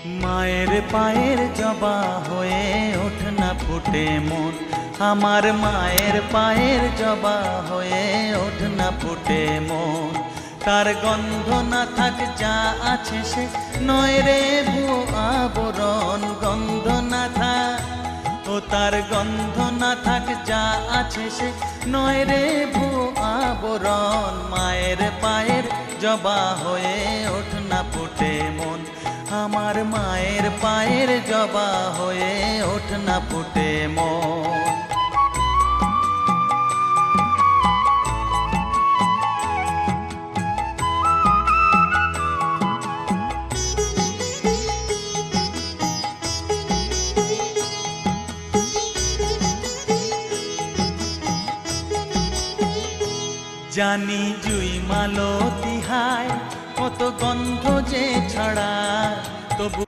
মায়ের পায়ের জবা হয়ে ওঠ না ফুটে মন, আমার মায়ের পায়ের জবা হয়ে ওঠ না ফুটে মন। তার গন্ধ না থাক যা আছে সে নয় রে ভুয়ো আবরণ, গন্ধ না থাক ও তার গন্ধ না থাক যা আছে সে নয় রে ভুয়ো আবরণ। মায়ের পায়ের জবা হয়ে ওঠ না ফুটে মন, আমার মায়ের পায়ের জবা হয়ে ওঠ না ফুটে মন। জানি জুই মালতী হায় কত গন্ধ যে ছড়ায়, তবু